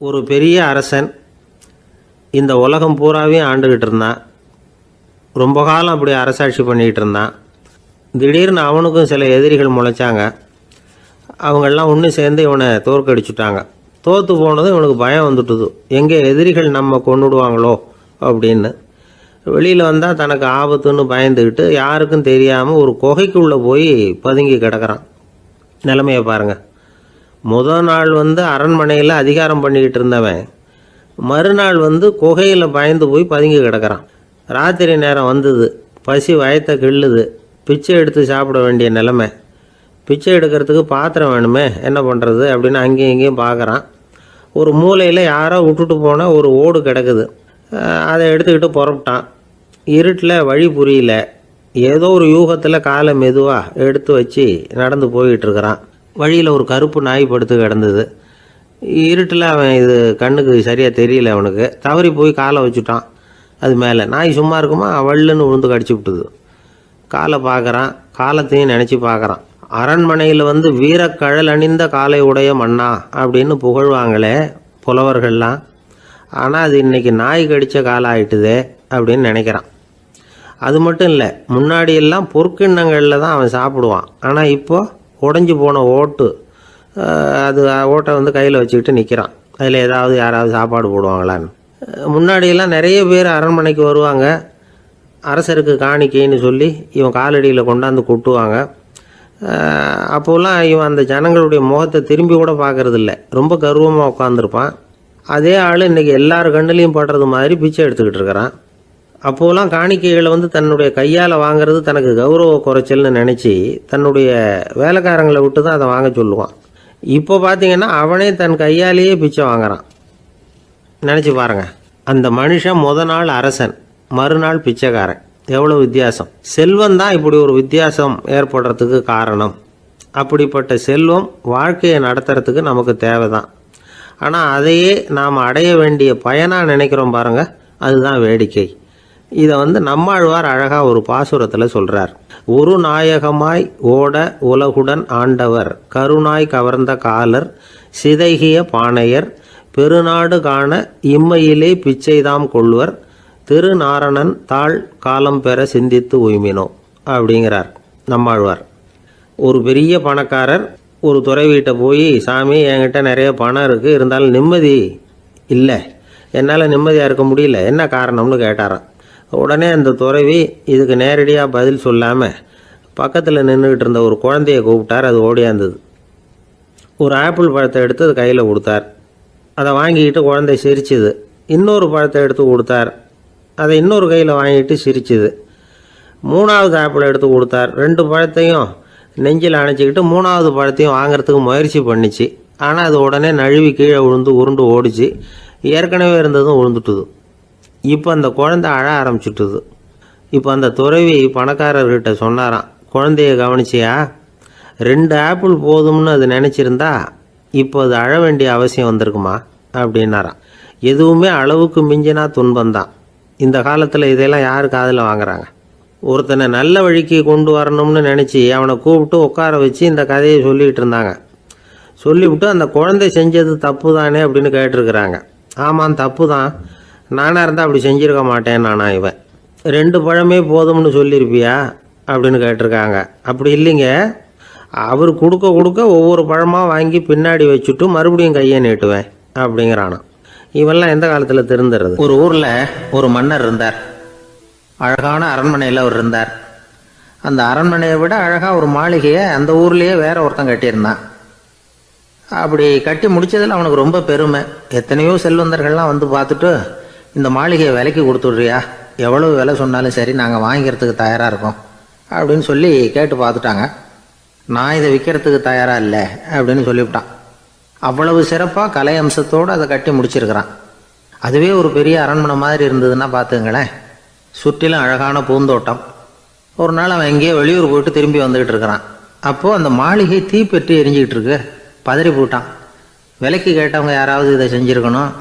ஒரு பெரிய அரசன் இந்த உலகம் பூராவையும் ஆண்டுக்கிட்டு இருந்தான். ரொம்ப காலம் அப்படி அரசாட்சி பண்ணிக்கிட்டு இருந்தான். திடீர்னு அவனுக்கும் சில எதிரிகள் முளைச்சாங்க. அவங்கெல்லாம் ஒன்று சேர்ந்து இவனை தோற்கடிச்சுட்டாங்க. தோற்று போனதும் இவனுக்கு பயம் வந்துட்டுது, எங்கே எதிரிகள் நம்ம கொண்டுடுவாங்களோ அப்படின்னு. வெளியில் வந்தால் தனக்கு ஆபத்துன்னு பயந்துக்கிட்டு யாருக்கும் தெரியாமல் ஒரு குகைக்குள்ளே போய் பதுங்கி கிடக்கிறான். நிலைமையை பாருங்கள். முதல் நாள் அரண்மனையில் அதிகாரம் பண்ணிக்கிட்டு இருந்தவன் மறுநாள் குகையில் பயந்து போய் பதுங்கி கிடக்கிறான். ராத்திரி நேரம் வந்தது, பசி வயத்தை கிள்ளுது, பிச்சை எடுத்து சாப்பிட வேண்டிய நிலைமை. பிச்சை எடுக்கிறதுக்கு பாத்திரம் வேணுமே, என்ன பண்ணுறது அப்படின்னு அங்கேயும் இங்கேயும் பார்க்குறான். ஒரு மூலையில் யாரோ விட்டுட்டு போன ஒரு ஓடு கிடக்குது. அதை எடுத்துக்கிட்டு புறப்பட்டான். இருட்டில் வழி புரியல. ஏதோ ஒரு யூகத்தில் காலை மெதுவாக எடுத்து வச்சு நடந்து போயிட்டுருக்கிறான். வழியில் ஒரு கருப்பு நாய் படுத்து கிடந்தது. இருட்டில் அவன் இது கண்ணுக்கு சரியாக தெரியல. அவனுக்கு தவறி போய் காலை வச்சுட்டான் அது மேலே. நாய் சும்மா இருக்குமா, வள்ளுன்னு விழுந்து கடிச்சு விட்டுது. காலை பார்க்குறான், காலத்தையும் நினச்சி பார்க்குறான். அரண்மனையில் வீரக்கழல் அணிந்த காலை உடைய மன்னா அப்படின்னு புகழ்வாங்களே புலவர்கள்லாம். ஆனால் அது இன்றைக்கி நாய் கடித்த காலம் ஆகிட்டுதே அப்படின்னு நினைக்கிறான். அது மட்டும் இல்லை, முன்னாடியெல்லாம் பொற்கிண்ணங்களில் தான் அவன் சாப்பிடுவான். ஆனால் இப்போது உடஞ்சி போன ஓட்டு, அது ஓட்டை கையில் வச்சுக்கிட்டு நிற்கிறான். அதில் யாராவது சாப்பாடு போடுவாங்களான்னு. முன்னாடியெல்லாம் நிறைய பேர் அரண்மனைக்கு வருவாங்க. அரசருக்கு காணிக்கைன்னு சொல்லி இவன் காலடியில் கொண்டாந்து கொட்டுவாங்க. அப்போல்லாம் இவன் அந்த ஜனங்களுடைய முகத்தை திரும்பி கூட பார்க்கறதில்ல. ரொம்ப கர்வமாக உட்காந்துருப்பான். அதே ஆள் இன்றைக்கி எல்லார் கண்ணுலேயும் படுறது மாதிரி பிச்சை எடுத்துக்கிட்டு இருக்கிறான். அப்போலாம் காணிக்கைகளை தன்னுடைய கையால் வாங்கிறது தனக்கு கௌரவ குறைச்சல்னு நினச்சி தன்னுடைய வேலைக்காரங்களை விட்டு தான் அதை வாங்க சொல்லுவான். இப்போ பார்த்திங்கன்னா அவனே தன் கையாலேயே பிச்சை வாங்குறான். நினச்சி பாருங்கள், அந்த மனுஷன் முதல் நாள் அரசன், மறுநாள் பிச்சைக்காரன். எவ்வளோ வித்தியாசம்! செல்வம் தான் இப்படி ஒரு வித்தியாசம் ஏற்படுறதுக்கு காரணம். அப்படிப்பட்ட செல்வம் வாழ்க்கையை நடத்துறதுக்கு நமக்கு தேவை தான். ஆனால் அதையே நாம் அடைய வேண்டிய பயனாக நினைக்கிறோம் பாருங்கள், அதுதான் வேடிக்கை. இதை நம்மாழ்வார் அழகாக ஒரு பாசுரத்தில் சொல்கிறார். ஒரு நாயகமாய் ஓட உலகுடன் ஆண்டவர், கருணாய் கவர்ந்த காலர், சிதைகிய பானையர், பெருநாடு காண இம்மையிலே பிச்சைதாம் கொள்வர், திருநாரணன் தாழ் காலம் பெற சிந்தித்து உய்மினோ அப்படிங்கிறார் நம்மாழ்வார். ஒரு பெரிய பணக்காரர் ஒரு துறை வீட்டை போய், சாமி என்கிட்ட நிறைய பணம் இருக்குது, இருந்தாலும் நிம்மதி இல்லை, என்னால் நிம்மதியாக இருக்க முடியல, என்ன காரணம்னு கேட்டாராம். உடனே அந்த துறவி இதுக்கு நேரடியாக பதில் சொல்லாமல் பக்கத்தில் நின்றுக்கிட்டு இருந்த ஒரு குழந்தைய கூப்பிட்டார். அது ஓடியாந்தது. ஒரு ஆப்பிள் பழத்தை எடுத்து அது கையில் கொடுத்தார். அதை வாங்கிக்கிட்டு குழந்தை சிரிச்சுது. இன்னொரு பழத்தை எடுத்து கொடுத்தார். அதை இன்னொரு கையில் வாங்கிட்டு சிரிச்சுது. மூணாவது ஆப்பிள் எடுத்து கொடுத்தார். 2 பழத்தையும் நெஞ்சில் அணைச்சிக்கிட்டு 3ஆவது பழத்தையும் வாங்கிறதுக்கு முயற்சி பண்ணிச்சு. ஆனால் அது உடனே நழுவி கீழே விழுந்து உருண்டு ஓடிச்சு. ஏற்கனவே இருந்ததும் விழுந்துட்டுது. இப்போ அந்த குழந்தை அழ ஆரம்பிச்சுட்டுது. இப்போ அந்த துறவி பணக்காரர்கிட்ட சொன்னாராம், குழந்தைய கவனிச்சியா, 2 ஆப்பிள் போதும்னு அது நினச்சிருந்தா இப்போ அது அழ வேண்டிய அவசியம் வந்திருக்குமா அப்படின்னாராம். எதுவுமே அளவுக்கு மிஞ்சினா துன்பந்தான். இந்த காலத்தில் இதெல்லாம் யார் காதில் வாங்குறாங்க? ஒருத்தனை நல்ல வழிக்கு கொண்டு வரணும்னு நினச்சி அவனை கூப்பிட்டு உட்கார வச்சு இந்த கதையை சொல்லிகிட்டு இருந்தாங்க. சொல்லிவிட்டு அந்த குழந்தை செஞ்சது தப்பு தானே அப்படின்னு கேட்டிருக்கிறாங்க. ஆமாம், தப்பு தான், நானாக இருந்தால் அப்படி செஞ்சுருக்க மாட்டேன் நானா இவன். 2 பழமே போதும்னு சொல்லியிருப்பியா அப்படின்னு கேட்டிருக்காங்க. அப்படி இல்லைங்க, அவர் கொடுக்க கொடுக்க ஒவ்வொரு பழமாக வாங்கி பின்னாடி வச்சுட்டு மறுபடியும் கையை நீட்டுவேன் அப்படிங்கிறானா. இவெல்லாம் எந்த காலத்தில் திருந்துறது? ஒரு ஊரில் ஒரு மன்னர் இருந்தார். அழகான அரண்மனையில் அவர் இருந்தார். அந்த அரண்மனையை விட அழகாக ஒரு மாளிகையை அந்த ஊர்லேயே வேற ஒருத்தன் கட்டியிருந்தான். அப்படி கட்டி முடித்ததில் அவனுக்கு ரொம்ப பெருமை. எத்தனையோ செல்வந்தர்கள்லாம் பார்த்துட்டு, இந்த மாளிகையை விலைக்கு கொடுத்துட்றியா, எவ்வளவு விலை சொன்னாலும் சரி நாங்கள் வாங்கிக்கிறதுக்கு தயாராக இருக்கோம் அப்படின்னு சொல்லி கேட்டு பார்த்துட்டாங்க. நான் இதை விற்கிறதுக்கு தயாராக இல்லை அப்படின்னு சொல்லிவிட்டான். அவ்வளவு சிறப்பாக கலை அம்சத்தோடு அதை கட்டி முடிச்சிருக்கிறான். அதுவே ஒரு பெரிய அரண்மனை மாதிரி இருந்ததுன்னா பார்த்துங்களேன். சுற்றிலும் அழகான பூந்தோட்டம். ஒரு நாள் அவன் எங்கேயோ வெளியூர் போயிட்டு திரும்பி வந்துக்கிட்டு இருக்கிறான். அப்போது அந்த மாளிகை தீப்பெற்றி எரிஞ்சிக்கிட்டு இருக்கு. பதறி போட்டான். விலைக்கு கேட்டவங்க யாராவது இதை செஞ்சுருக்கணும்,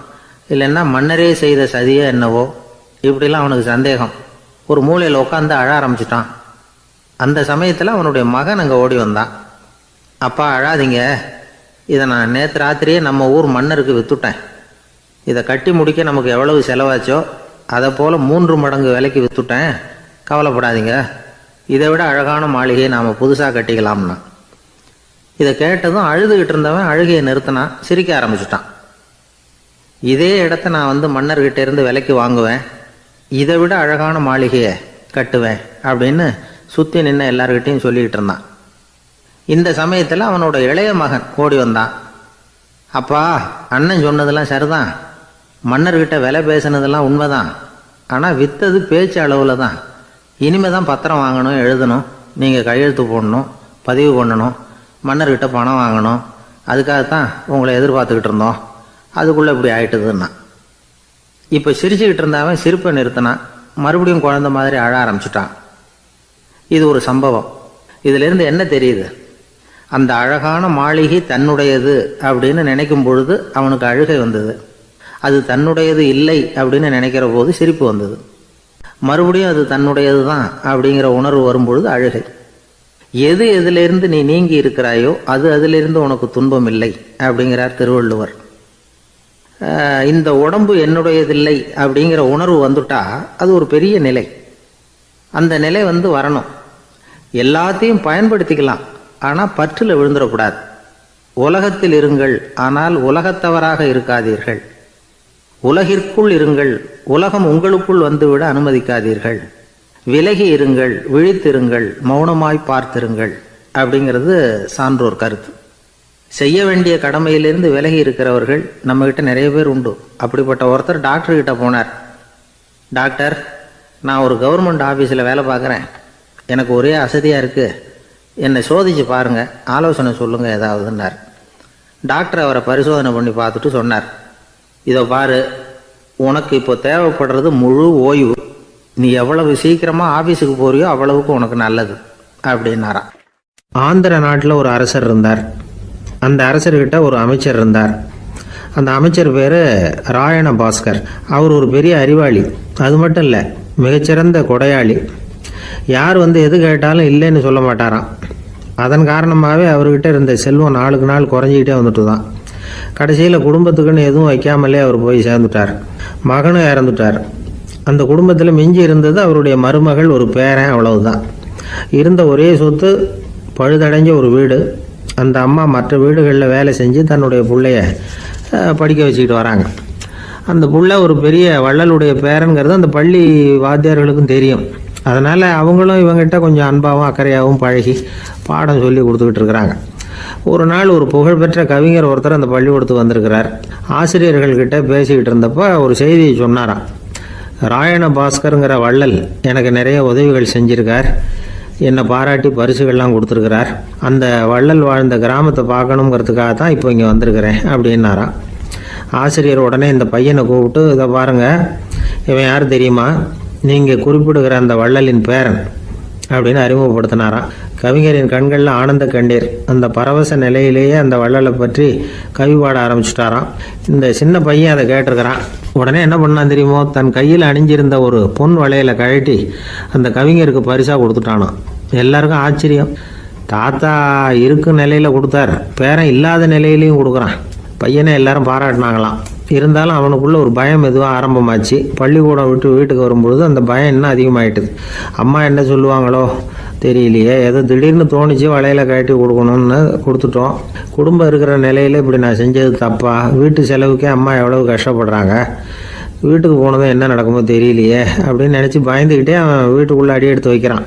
இல்லைன்னா மன்னரே செய்த சதியே என்னவோ, இப்படிலாம் அவனுக்கு சந்தேகம். ஒரு மூலையில் உட்காந்து அழ ஆரம்பிச்சிட்டான். அந்த சமயத்தில் அவனுடைய மகன் அங்கே ஓடி வந்தான். அப்பா அழாதீங்க, இதை நான் நேற்று ராத்திரியே நம்ம ஊர் மன்னருக்கு விற்றுட்டேன். இதை கட்டி முடிக்க நமக்கு எவ்வளவு செலவாச்சோ அதை போல் 3 மடங்கு விலைக்கு விற்றுட்டேன், கவலைப்படாதீங்க, இதை விட அழகான மாளிகையை நாம் புதுசாக கட்டிக்கலாம்னா. இதை கேட்டதும் அழுதுகிட்டு இருந்தவன் அழுகையை நிறுத்தினான், சிரிக்க ஆரம்பிச்சிட்டான். இதே இடத்த நான் மன்னர்கிட்ட இருந்து விலைக்கு வாங்குவேன், இதை விட அழகான மாளிகையை கட்டுவேன் அப்படின்னு சுற்றி நின்று எல்லார்கிட்டையும் சொல்லிக்கிட்டு இருந்தான். இந்த சமயத்தில் அவனோட இளைய மகன் ஓடி வந்தான். அப்பா, அண்ணன் சொன்னதெல்லாம் சரிதான், மன்னர்கிட்ட விலை பேசினதெல்லாம் உண்மைதான், ஆனால் விற்றது பேச்சு அளவில் தான். இனிமே தான் பத்திரம் வாங்கணும், எழுதணும், நீங்கள் கையெழுத்து போடணும், பதிவு பண்ணணும், மன்னர்கிட்ட பணம் வாங்கணும், அதுக்காகத்தான் உங்களை எதிர்பார்த்துக்கிட்டு இருந்தோம், அதுக்குள்ளே இப்படி ஆயிட்டுதுன்னா. இப்போ சிரிச்சுக்கிட்டு இருந்தாவன் சிரிப்பை நிறுத்தினான், மறுபடியும் குழந்தை மாதிரி அழ ஆரம்பிச்சிட்டான். இது ஒரு சம்பவம். இதிலிருந்து என்ன தெரியுது? அந்த அழகான மாளிகை தன்னுடையது அப்படின்னு நினைக்கும் பொழுது அவனுக்கு அழுகை வந்தது. அது தன்னுடையது இல்லை அப்படின்னு நினைக்கிற போது சிரிப்பு வந்தது. மறுபடியும் அது தன்னுடையது தான் அப்படிங்கிற உணர்வு வரும்பொழுது அழுகை. எது எதிலிருந்து நீ நீங்கி இருக்கிறாயோ அது அதிலிருந்து உனக்கு துன்பம் இல்லை அப்படிங்கிறார் திருவள்ளுவர். இந்த உடம்பு என்னுடையதில்லை அப்படிங்கிற உணர்வு வந்துட்டா அது ஒரு பெரிய நிலை. அந்த நிலை வரணும். எல்லாத்தையும் பயன்படுத்திக்கலாம், ஆனால் பற்றில் விழுந்துடக்கூடாது. உலகத்தில் இருங்கள், ஆனால் உலகத்தவராக இருக்காதீர்கள். உலகிற்குள் இருங்கள், உலகம் உங்களுக்குள் வந்துவிட அனுமதிக்காதீர்கள். விலகி இருங்கள், விழித்திருங்கள், மௌனமாய் பார்த்திருங்கள் அப்படிங்கிறது சான்றோர் கருத்து. செய்ய வேண்டிய கடமையிலிருந்து விலகி இருக்கிறவர்கள் நம்மகிட்ட நிறைய பேர் உண்டு. அப்படிப்பட்ட ஒருத்தர் டாக்டர்கிட்ட போனார். டாக்டர், நான் ஒரு கவர்மெண்ட் ஆஃபீஸில் வேலை பார்க்குறேன், எனக்கு ஒரே அசதியாக இருக்குது, என்னை சோதிச்சு பாருங்கள், ஆலோசனை சொல்லுங்கள் ஏதாவதுன்னார். டாக்டர் அவரை பரிசோதனை பண்ணி பார்த்துட்டு சொன்னார், இதோ பாரு, உனக்கு இப்போ தேவைப்படுறது முழு ஓய்வு. நீ எவ்வளவு சீக்கிரமாக ஆஃபீஸுக்கு போறியோ அவ்வளவுக்கு உனக்கு நல்லது அப்படின்னாராம். ஆந்திர நாட்டில் ஒரு அரசர் இருந்தார். அந்த அரசர்கிட்ட ஒரு அமைச்சர் இருந்தார். அந்த அமைச்சர் பேர் ராயண பாஸ்கர். அவர் ஒரு பெரிய அறிவாளி. அது மட்டும் இல்லை, மிகச்சிறந்த கொடையாளி. யார் எது கேட்டாலும் இல்லைன்னு சொல்ல மாட்டாராம். அதன் காரணமாகவே அவர்கிட்ட இருந்த செல்வம் நாளுக்கு நாள் குறைஞ்சிக்கிட்டே வந்துட்டு தான். கடைசியில் குடும்பத்துக்குன்னு எதுவும் வைக்காமலே அவர் போய் சேர்ந்துட்டார். மகனும் இறந்துட்டார். அந்த குடும்பத்தில் மிஞ்சி இருந்தது அவருடைய மருமகள், ஒரு பேரன், அவ்வளவுதான். இருந்த ஒரே சொத்து பழுதடைஞ்ச ஒரு வீடு. அந்த அம்மா மற்ற வீடுகளில் வேலை செஞ்சு தன்னுடைய பிள்ளைய படிக்க வச்சுக்கிட்டு வராங்க. அந்த புள்ள ஒரு பெரிய வள்ளலுடைய பேரன்கிறது அந்த பள்ளி வாத்தியார்களுக்கும் தெரியும். அதனால் அவங்களும் இவங்ககிட்ட கொஞ்சம் அன்பாகவும் அக்கறையாகவும் பழகி பாடம் சொல்லி கொடுத்துக்கிட்டு இருக்கிறாங்க. ஒரு நாள் ஒரு புகழ்பெற்ற கவிஞர் ஒருத்தர் அந்த பள்ளிக்கூடத்துக்கு வந்திருக்கிறார். ஆசிரியர்கள்கிட்ட பேசிக்கிட்டு இருந்தப்போ ஒரு செய்தியை சொன்னாராம். ராயண பாஸ்கருங்கிற வள்ளல் எனக்கு நிறைய உதவிகள் செஞ்சிருக்கார், என்னை பாராட்டி பரிசுகள்லாம் கொடுத்துருக்கிறார். அந்த வள்ளல் வாழ்ந்த கிராமத்தை பார்க்கணுங்கிறதுக்காக தான் இப்போ இங்கே வந்திருக்கிறேன் அப்படின்னாராம். ஆசிரியர் உடனே இந்த பையனை கூப்பிட்டு, இதை பாருங்கள், இவன் யார் தெரியுமா, நீங்கள் குறிப்பிடுகிற அந்த வள்ளலின் பேரன் அப்படின்னு அறிமுகப்படுத்தினாராம். கவிஞரின் கண்களில் ஆனந்த கண்ணீர். அந்த பரவச நிலையிலேயே அந்த வள்ளலை பற்றி கவி பாட ஆரம்பிச்சுட்டாராம். இந்த சின்ன பையன் அதை கேட்டிருக்கிறான். உடனே என்ன பண்ணான் தெரியுமோ, தன் கையில் அணிஞ்சிருந்த ஒரு பொன் வளையலை கழட்டி அந்த கவிஞருக்கு பரிசாக கொடுத்துட்டானான். எல்லாருக்கும் ஆச்சரியம். தாத்தா இருக்கும் நிலையில் கொடுத்தார், பேரன் இல்லாத நிலையிலையும் கொடுக்குறான். பையனை எல்லாரும் பாராட்டினாங்களாம். இருந்தாலும் அவனுக்குள்ள ஒரு பயம் எதுவும் ஆரம்பமாச்சு. பள்ளிக்கூடம் விட்டு வீட்டுக்கு வரும்பொழுது அந்த பயம் இன்னும் அதிகமாயிட்டுது. அம்மா என்ன சொல்லுவாங்களோ தெரியலையே, ஏதோ திடீர்னு தோணிச்சு வளையல கட்டி கொடுக்கணும்னு கொடுத்துட்டோம். குடும்பம் இருக்கிற நிலையில் இப்படி நான் செஞ்சது தப்பா, வீட்டு செலவுக்கே அம்மா எவ்வளவு கஷ்டப்படுறாங்க, வீட்டுக்கு போனதும் என்ன நடக்குமோ தெரியலையே அப்படின்னு நினச்சி பயந்துக்கிட்டே அவன் வீட்டுக்குள்ளே அடி எடுத்து வைக்கிறான்.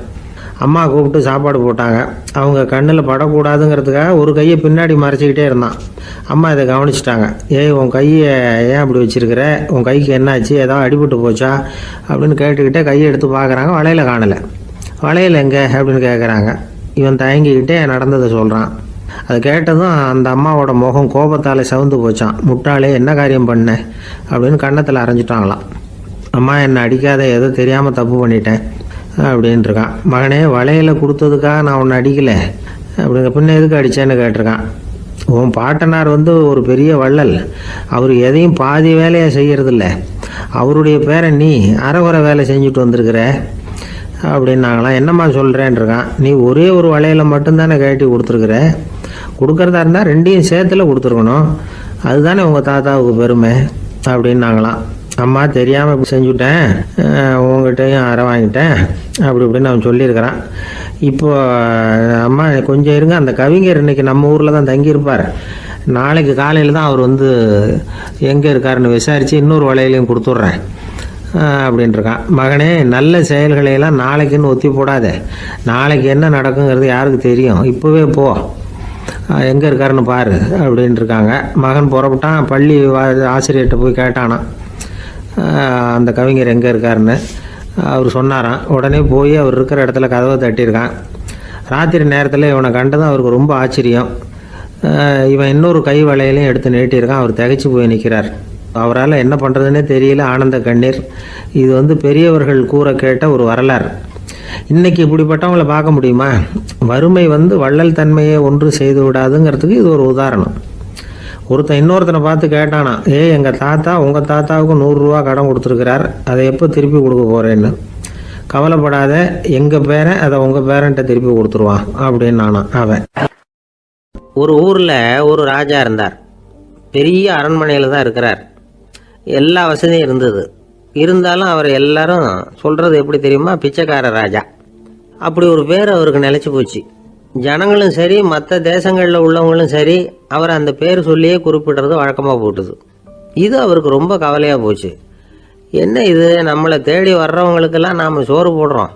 அம்மா கூப்பிட்டு சாப்பாடு போட்டாங்க. அவங்க கண்ணில் படக்கூடாதுங்கிறதுக்காக ஒரு கையை பின்னாடி மறைச்சிக்கிட்டே இருந்தான். அம்மா இதை கவனிச்சிட்டாங்க. ஏய், உன் கையை ஏன் அப்படி வச்சிருக்கிற, உன் கைக்கு என்னாச்சு, ஏதாவது அடிபட்டு போச்சா அப்படின்னு கேட்டுக்கிட்டே கையை எடுத்து பார்க்குறாங்க. வளையல காணலை. வளையல் எங்கே அப்படின்னு கேட்குறாங்க. இவன் தயங்கிக்கிட்டே நடந்ததை சொல்கிறான். அதை கேட்டதும் அந்த அம்மாவோட முகம் கோபத்தால் சவுந்து போச்சான். முட்டாளே, என்ன காரியம் பண்ண அப்படின்னு கன்னத்தில் அரைஞ்சிட்டாங்களாம். அம்மா, என்னை அடிக்காத, ஏதோ தெரியாமல் தப்பு பண்ணிட்டேன் அப்படின்ட்டுருக்கான். மகனே, வளையலை கொடுத்ததுக்காக நான் உன்னை அடிக்கலை அப்படிங்க, பின்ன எதுக்கு அடித்தேன்னு கேட்டிருக்கான். உன் பாட்டனார் ஒரு பெரிய வள்ளல், அவர் எதையும் பாதி வேலையை செய்யறதில்ல, அவருடைய பேரை நீ அரைகுறை வேலை செஞ்சுட்டு வந்திருக்கிற அப்படின்னாங்களாம். என்னம்மா சொல்கிறேன்ருக்கான். நீ ஒரே ஒரு வளையலை மட்டும்தானே கட்டி கொடுத்துருக்குற, கொடுக்கறதா இருந்தால் ரெண்டையும் சேர்த்துல கொடுத்துருக்கணும், அதுதானே உங்கள் தாத்தாவுக்கு பெருமை அப்படின்னாங்களாம். அம்மா தெரியாமல் செஞ்சுட்டேன், உங்ககிட்டையும் அரை வாங்கிட்டேன் அப்படி இப்படின்னு அவன் சொல்லியிருக்கிறான். இப்போ அம்மா கொஞ்சம் இருங்க, அந்த கவிஞர் இன்னைக்கு நம்ம ஊரில் தான் தங்கியிருப்பார், நாளைக்கு காலையில் தான் அவர் வந்து எங்கே இருக்காருன்னு விசாரித்து இன்னொரு வலையிலையும் கொடுத்துட்றேன் அப்படின்ட்டுருக்கான். மகனே, நல்ல செயல்களையெல்லாம் நாளைக்குன்னு ஒத்தி போடாதே, நாளைக்கு என்ன நடக்குங்கிறது யாருக்கு தெரியும், இப்போவே போ, எங்கே இருக்காருன்னு பாரு அப்படின்ட்டு இருக்காங்க. மகன் புறப்பட்டான், பள்ளி ஆசிரியர்கிட்ட போய் கேட்டானா அந்த கவிஞர் எங்கே இருக்காருன்னு. அவர் சொன்னாராம். உடனே போய் அவர் இருக்கிற இடத்துல கதவை தட்டியிருக்கான். ராத்திரி நேரத்தில் இவனை கண்டதும் அவருக்கு ரொம்ப ஆச்சரியம். இவன் இன்னொரு கை வளையலையும் எடுத்து நீட்டியிருக்கான். அவர் திகைச்சு போய் நிற்கிறார். அவரால் என்ன பண்ணுறதுன்னே தெரியல, ஆனந்த கண்ணீர். இது வந்து பெரியவர்கள் கூற கேட்ட ஒரு வரலாறு. இன்னைக்கு இப்படிப்பட்டவங்களை பார்க்க முடியுமா? வறுமை வந்து வள்ளல் தன்மையை ஒன்று செய்து விடாதுங்கிறதுக்கு இது ஒரு உதாரணம். ஒருத்தன் இன்னொருத்தனை பார்த்து கேட்டானா, எங்கள் தாத்தா உங்கள் தாத்தாவுக்கு 100 ரூபா கடன் கொடுத்துருக்கிறார், அதை எப்போ திருப்பி கொடுக்க போகிறேன்னு. கவலைப்படாத, எங்கள் பேரன் அதை உங்கள் பேரன்ட்ட திருப்பி கொடுத்துருவான் அப்படின்னு நானா அவன். ஒரு ஊரில் ஒரு ராஜா இருந்தார். பெரிய அரண்மனையில் தான் இருக்கிறார். எல்லா வசதியும் இருந்தது. இருந்தாலும் அவர் எல்லாரும் சொல்கிறது எப்படி தெரியுமா? பிச்சைக்கார ராஜா. அப்படி ஒரு பேர் அவருக்கு நிலைச்சி போச்சு. ஜனங்களும் சரி, மற்ற தேசங்களில் உள்ளவங்களும் சரி, அவர் அந்த பேர் சொல்லியே குறிப்பிடுறது வழக்கமாக போட்டுது. இது அவருக்கு ரொம்ப கவலையாக போச்சு. என்ன இது, நம்மளை தேடி வர்றவங்களுக்கெல்லாம் நாம் சோறு போடுறோம்,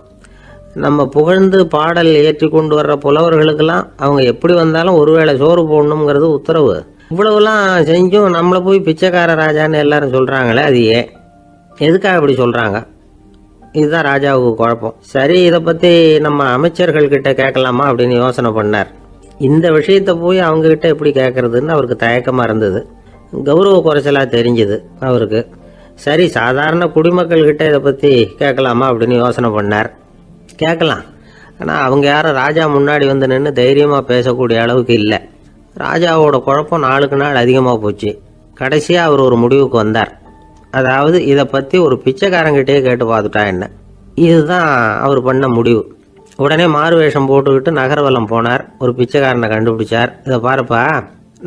நம்ம புகழ்ந்து பாடல் ஏற்றி கொண்டு வர்ற புலவர்களுக்கெல்லாம் அவங்க எப்படி வந்தாலும் ஒருவேளை சோறு போடணுங்கிறது உத்தரவு. இவ்வளவுலாம் செஞ்சும் நம்மளை போய் பிச்சைக்கார ராஜான்னு எல்லாரும் சொல்கிறாங்களே, அது ஏன், எதுக்காக அப்படி சொல்கிறாங்க? இதுதான் ராஜாவுக்கு குழப்பம். சரி, இதை பற்றி நம்ம அமைச்சர்கள்கிட்ட கேட்கலாமா அப்படின்னு யோசனை பண்ணார். இந்த விஷயத்தை போய் அவங்கக்கிட்ட எப்படி கேட்கறதுன்னு அவருக்கு தயக்கமாக இருந்தது. கௌரவ குறைச்சலாக தெரிஞ்சுது அவருக்கு. சரி, சாதாரண குடிமக்கள்கிட்ட இதை பற்றி கேட்கலாமா அப்படின்னு யோசனை பண்ணார். கேட்கலாம், ஆனால் அவங்க யாரும் ராஜா முன்னாடி வந்து நின்று தைரியமாக பேசக்கூடிய அளவுக்கு இல்லை. ராஜாவோட குழப்பம் நாளுக்கு நாள் அதிகமாக போச்சு. கடைசியாக அவர் ஒரு முடிவுக்கு வந்தார். அதாவது இதை பற்றி ஒரு பிச்சைக்காரங்கிட்டே கேட்டு பார்த்துட்டா என்ன. இதுதான் அவர் பண்ண முடிவு. உடனே மாறு வேஷம் போட்டுக்கிட்டு நகர்வலம் போனார். ஒரு பிச்சைக்காரனை கண்டுபிடிச்சார். இதை பாருப்பா,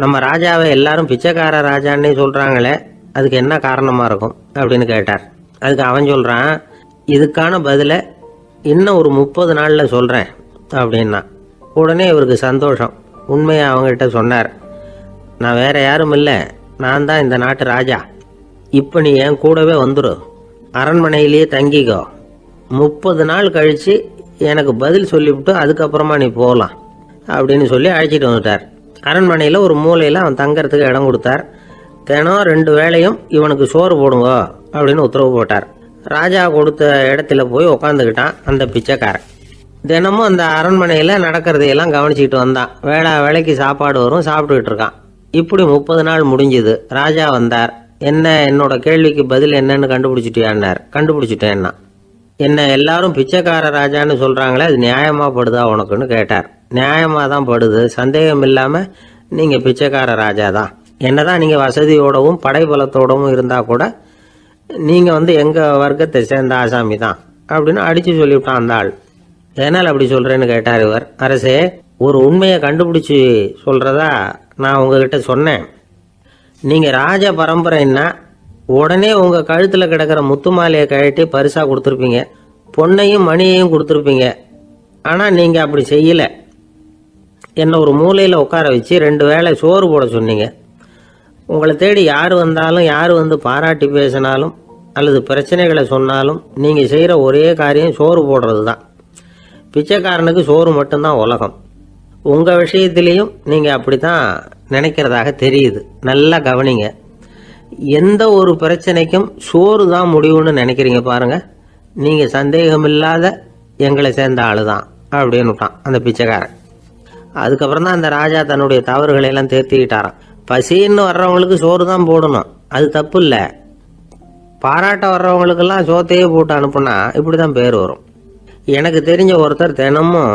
நம்ம ராஜாவை எல்லாரும் பிச்சைக்கார ராஜான்னே சொல்கிறாங்களே, அதுக்கு என்ன காரணமாக இருக்கும் அப்படின்னு கேட்டார். அதுக்கு அவன் சொல்கிறான், இதுக்கான பதிலை இன்னும் ஒரு 30 நாளில் சொல்கிறேன் அப்படின்னா. உடனே இவருக்கு சந்தோஷம். உண்மையை அவங்ககிட்ட சொன்னார். நான் வேற யாரும் இல்லை, நான் தான் இந்த நாட்டு ராஜா. இப்போ நீ என் கூடவே வந்துடு, அரண்மனையிலேயே தங்கிக்கோ. 30 நாள் கழித்து எனக்கு பதில் சொல்லிவிட்டு அதுக்கப்புறமா நீ போகலாம் அப்படின்னு சொல்லி அழைச்சிட்டு வந்துட்டார். அரண்மனையில் ஒரு மூலையில் அவன் தங்கறதுக்கு இடம் கொடுத்தார். தினம் 2 வேளையும் இவனுக்கு சோறு போடுங்க அப்படின்னு உத்தரவு போட்டார். ராஜா கொடுத்த இடத்துல போய் உக்காந்துக்கிட்டான் அந்த பிச்சைக்காரன். தினமும் அந்த அரண்மனையில் நடக்கிறதையெல்லாம் கவனிச்சிக்கிட்டு வந்தான். வேளைக்கு சாப்பாடு வரும், சாப்பிட்டுக்கிட்டு இருக்கான். இப்படி 30 நாள் முடிஞ்சுது. ராஜா வந்தார். என்ன, என்னோட கேள்விக்கு பதில் என்னன்னு கண்டுபிடிச்சிட்டியான்னார். கண்டுபிடிச்சிட்டேன்னா. என்ன எல்லாரும் பிச்சைக்கார ராஜான்னு சொல்கிறாங்களே, அது நியாயமாக படுதா உனக்குன்னு கேட்டார். நியாயமாக தான் படுது, சந்தேகம் இல்லாமல் நீங்கள் பிச்சைக்கார ராஜா தான். என்னதான் நீங்கள் வசதியோடவும் படைபலத்தோடவும் இருந்தால் கூட நீங்கள் வந்து எங்கள் வர்க்கத்தை சேர்ந்த ஆசாமி தான் அப்படின்னு அடித்து சொல்லிவிட்டான் அந்த ஆள். எதனால் அப்படி சொல்கிறேன்னு கேட்டார் இவர். அரசே, ஒரு உண்மையை கண்டுபிடிச்சி சொல்கிறதா நான் உங்ககிட்ட சொன்னேன். நீங்கள் ராஜ பரம்பரைன்னா உடனே உங்கள் கழுத்தில் கிடக்கிற முத்து மாலையை கழட்டி பரிசாக கொடுத்துருப்பீங்க, பொண்ணையும் மணியையும் கொடுத்துருப்பீங்க. ஆனால் நீங்கள் அப்படி செய்யலை. என்னை ஒரு மூலையில் உட்கார வச்சு 2 வேளை சோறு போட சொன்னீங்க. உங்களை தேடி யார் வந்தாலும், யார் வந்து பாராட்டி பேசினாலும் அல்லது பிரச்சனைகளை சொன்னாலும் நீங்கள் செய்கிற ஒரே காரியம் சோறு போடுறது தான். பிச்சைக்காரனுக்கு சோறு மட்டும்தான் உலகம். உங்கள் விஷயத்திலையும் நீங்கள் அப்படி தான் நினைக்கிறதாக தெரியுது. நல்லா கவனிங்க. எந்த ஒரு பிரச்சனைக்கும் சோறு தான் முடிவுன்னு நினைக்கிறீங்க பாருங்கள். நீங்கள் சந்தேகமில்லாத எங்களை சேர்ந்த ஆளு தான் அப்படின்னு விட்டான் அந்த பிச்சைக்காரன். அதுக்கப்புறம் தான் அந்த ராஜா தன்னுடைய தவறுகளை எல்லாம் தேர்த்திக்கிட்டாராம். பசின்னு வர்றவங்களுக்கு சோறு தான் போடணும், அது தப்பு இல்லை. பாராட்ட வர்றவங்களுக்கெல்லாம் சோத்தையே போட்டு அனுப்புனா இப்படி தான் பேர் வரும். எனக்கு தெரிஞ்ச ஒருத்தர் தினமும்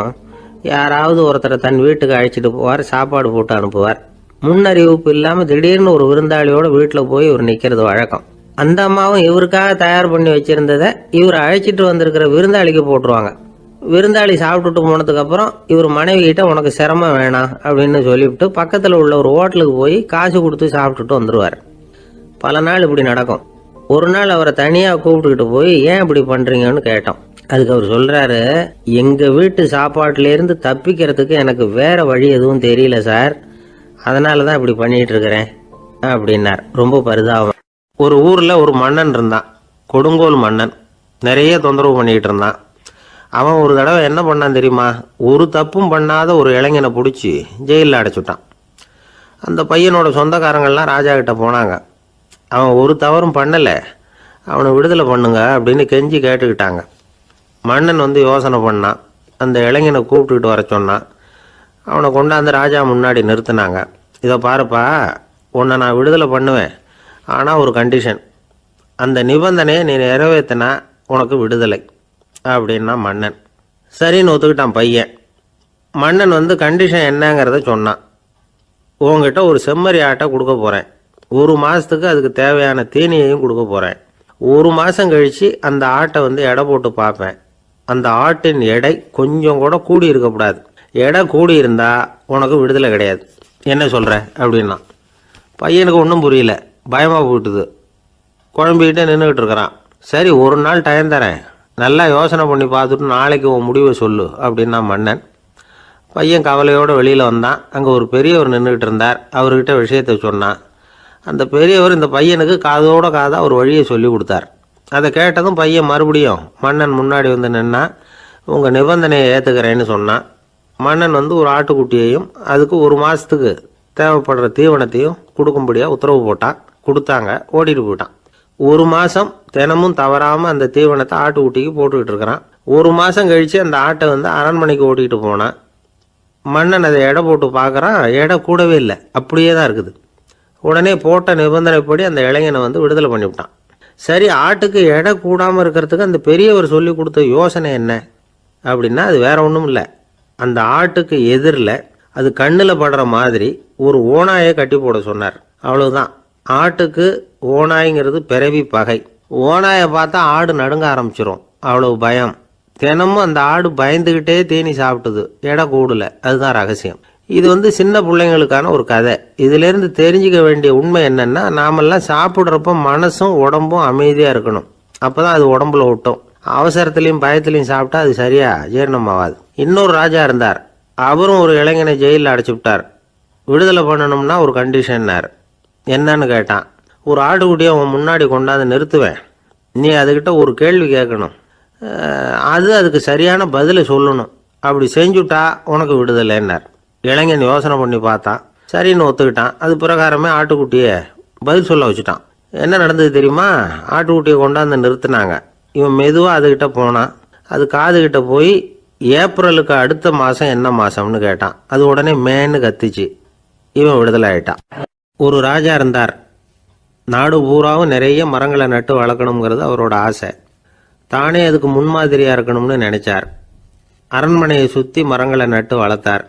யாராவது ஒருத்தரை தன் வீட்டுக்கு அழைச்சிட்டு போவார், சாப்பாடு போட்டு அனுப்புவார். முன்னறிவிப்பு இல்லாமல் திடீர்னு ஒரு விருந்தாளியோட வீட்டில் போய் இவர் நிற்கிறது வழக்கம். அந்த அம்மாவும் இவருக்காக தயார் பண்ணி வச்சிருந்ததை இவர் அழைச்சிட்டு வந்திருக்கிற விருந்தாளிக்கு போட்டுருவாங்க. விருந்தாளி சாப்பிட்டுட்டு போனதுக்கப்புறம் இவர் மனைவி கிட்ட உனக்கு சிரமம் வேணாம் அப்படின்னு சொல்லிவிட்டு பக்கத்தில் உள்ள ஒரு ஹோட்டலுக்கு போய் காசு கொடுத்து சாப்பிட்டுட்டு வந்துடுவார். பல நாள் இப்படி நடக்கும். ஒரு நாள் அவரை தனியாக கூப்பிட்டுக்கிட்டு போய் ஏன் இப்படி பண்ணுறீங்கன்னு கேட்டோம். அதுக்கு அவர் சொல்கிறாரு, எங்கள் வீட்டு சாப்பாட்டிலேருந்து தப்பிக்கிறதுக்கு எனக்கு வேற வழி எதுவும் தெரியல சார், அதனால தான் இப்படி பண்ணிகிட்டு இருக்கிறேன் அப்படின்னார். ரொம்ப பரிதாபம். ஒரு ஊரில் ஒரு மன்னன் இருந்தான், கொடுங்கோல் மன்னன். நிறைய தொந்தரவு பண்ணிக்கிட்டு இருந்தான். அவன் ஒரு தடவை என்ன பண்ணான் தெரியுமா? ஒரு தப்பும் பண்ணாத ஒரு இளைஞனை பிடிச்சி ஜெயிலில் அடைச்சுட்டான். அந்த பையனோட சொந்தக்காரங்கள்லாம் ராஜா கிட்ட போனாங்க. அவன் ஒரு தவறும் பண்ணலை, அவனை விடுதலை பண்ணுங்க அப்படின்னு கெஞ்சி கேட்டுக்கிட்டாங்க. மன்னன் வந்து யோசனை பண்ணான். அந்த இளைஞனை கூப்பிட்டுக்கிட்டு வர சொன்னான். அவனை கொண்டாந்து ராஜா முன்னாடி நிறுத்தினாங்க. இதை பாருப்பா, உன்னை நான் விடுதலை பண்ணுவேன், ஆனால் ஒரு கண்டிஷன். அந்த நிபந்தனையை நீ நிறைவேற்றினா உனக்கு விடுதலை அப்படின்னா மன்னன். சரின்னு ஒத்துக்கிட்டான் பையன். மன்னன் வந்து கண்டிஷன் என்னங்கிறத சொன்னான். உங்ககிட்ட ஒரு செம்மறி ஆட்டை கொடுக்க போகிறேன், 1 மாதத்துக்கு அதுக்கு தேவையான தீனியையும் கொடுக்க போகிறேன். 1 மாதம் கழித்து அந்த ஆட்டை வந்து எடை போட்டு பார்ப்பேன். அந்த ஆட்டின் எடை கொஞ்சம் கூட கூடி இருக்கக்கூடாது. எடை கூடி இருந்தால் உனக்கு விடுதலை கிடையாது. என்ன சொல்கிற அப்படின்னா. பையனுக்கு ஒன்றும் புரியல, பயமாக போயிட்டுது. குழம்பிக்கிட்டே நின்றுக்கிட்டு இருக்கிறான். சரி, ஒரு நாள் டைம் தரேன், நல்லா யோசனை பண்ணி பார்த்துட்டு நாளைக்கு உன் முடிவை சொல்லு அப்படின்னா மன்னன். பையன் கவலையோடு வெளியில் வந்தான். அங்கே ஒரு பெரியவர் நின்றுக்கிட்டு இருந்தார். அவர்கிட்ட விஷயத்தை சொன்னான். அந்த பெரியவர் இந்த பையனுக்கு காதோட காதாக ஒரு வழியை சொல்லி கொடுத்தார். அதை கேட்டதும் பையன் மறுபடியும் மன்னன் முன்னாடி வந்து நின்னா. உங்கள் நிபந்தனையை ஏற்றுக்கிறேன்னு சொன்னான். மன்னன் வந்து ஒரு ஆட்டுக்குட்டியையும் அதுக்கு 1 மாதத்துக்கு தேவைப்படுற தீவனத்தையும் கொடுக்கும்படியாக உத்தரவு போட்டான். கொடுத்தாங்க, ஓடிட்டு போயிட்டான். 1 மாதம் தினமும் தவறாமல் அந்த தீவனத்தை ஆட்டுக்குட்டிக்கு போட்டுக்கிட்டு இருக்கிறான். 1 மாதம் கழித்து அந்த ஆட்டை வந்து அரண்மனைக்கு ஓட்டிகிட்டு போனான். மன்னன் அதை எடை போட்டு பார்க்குறான், எடை கூடவே இல்லை, அப்படியே தான் இருக்குது. உடனே போட்ட நிபந்தனைப்படி அந்த இளைஞனை வந்து விடுதலை பண்ணிவிட்டான். சரி, ஆட்டுக்கு எடை கூடாமல் இருக்கிறதுக்கு அந்த பெரியவர் சொல்லி கொடுத்த யோசனை என்ன அப்படின்னா, அது வேற ஒன்றும் இல்லை. அந்த ஆட்டுக்கு எதிரில் அது கண்ணில் படுற மாதிரி ஒரு ஓநாயை கட்டி போட சொன்னார். அவ்வளவுதான். ஆட்டுக்கு ஓநாய்ங்கிறது பிறவி பகை. ஓநாயை பார்த்தா ஆடு நடுங்க ஆரம்பிச்சிரும், அவ்வளவு பயம். தினமும் அந்த ஆடு பயந்துக்கிட்டே தீனி சாப்பிட்டுது, எடை கூடல. அதுதான் ரகசியம். இது வந்து சின்ன பிள்ளைங்களுக்கான ஒரு கதை. இதிலேருந்து தெரிஞ்சுக்க வேண்டிய உண்மை என்னன்னா, நாமெல்லாம் சாப்பிட்றப்ப மனசும் உடம்பும் அமைதியாக இருக்கணும். அப்போ தான் அது உடம்புல ஒட்டும். அவசரத்துலையும் பயத்துலையும் சாப்பிட்டா அது சரியா ஜீரணமாகாது. இன்னொரு ராஜா இருந்தார். அவரும் ஒரு இளைஞனை ஜெயிலில் அடைச்சி விட்டார். விடுதலை பண்ணணும்னா ஒரு கண்டிஷன்னார். என்னன்னு கேட்டான். ஒரு ஆட்டுக்குட்டியை அவன் முன்னாடி கொண்டாந்து நிறுத்துவேன், நீ அதுக்கிட்ட ஒரு கேள்வி கேட்கணும், அதுக்கு சரியான பதிலை சொல்லணும். அப்படி செஞ்சுட்டா உனக்கு விடுதலைன்னார். இளைஞன் யோசனை பண்ணி பார்த்தான். சரின்னு ஒத்துக்கிட்டான். அது பிரகாரமே ஆட்டுக்குட்டியை பதில் சொல்ல வச்சுட்டான். என்ன நடந்தது தெரியுமா? ஆட்டுக்குட்டியை கொண்டாந்து நிறுத்தினாங்க. இவன் மெதுவாக அதுக்கிட்ட போனான். அது காதுகிட்ட போய் ஏப்ரலுக்கு அடுத்த மாதம் என்ன மாதம்னு கேட்டான். அது உடனே மேன்னு கத்திச்சு. இவன் விடுதலை ஆயிட்டான். ஒரு ராஜா இருந்தார். நாடு பூராவும் நிறைய மரங்களை நட்டு வளர்க்கணுங்கிறது அவரோட ஆசை. தானே அதுக்கு முன்மாதிரியாக இருக்கணும்னு நினைச்சார். அரண்மனையை சுற்றி மரங்களை நட்டு வளர்த்தார்.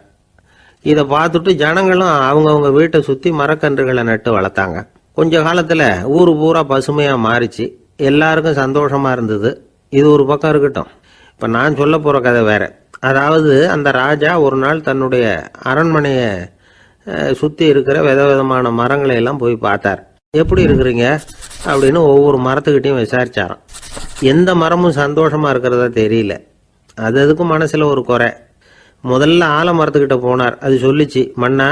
இதை பார்த்துட்டு ஜனங்களும் அவங்கவுங்க வீட்டை சுற்றி மரக்கன்றுகளை நட்டு வளர்த்தாங்க. கொஞ்ச காலத்தில் ஊர் பூரா பசுமையாக மாறிச்சு. எல்லாருக்கும் சந்தோஷமாக இருந்தது. இது ஒரு பக்கம் இருக்கட்டும். இப்போ நான் சொல்ல போகிற கதை வேற. அதாவது, அந்த ராஜா ஒரு நாள் தன்னுடைய அரண்மனையை சுற்றி இருக்கிற விதவிதமான மரங்களை எல்லாம் போய் பார்த்தார். எப்படி இருக்கிறீங்க அப்படின்னு ஒவ்வொரு மரத்துக்கிட்டையும் விசாரிச்சாராம். எந்த மரமும் சந்தோஷமாக இருக்கிறதா தெரியல. அதுக்கும் மனசில் ஒரு குறை. முதல்ல ஆலமரத்துக்கிட்ட போனார். அது சொல்லிச்சு, மண்ணா,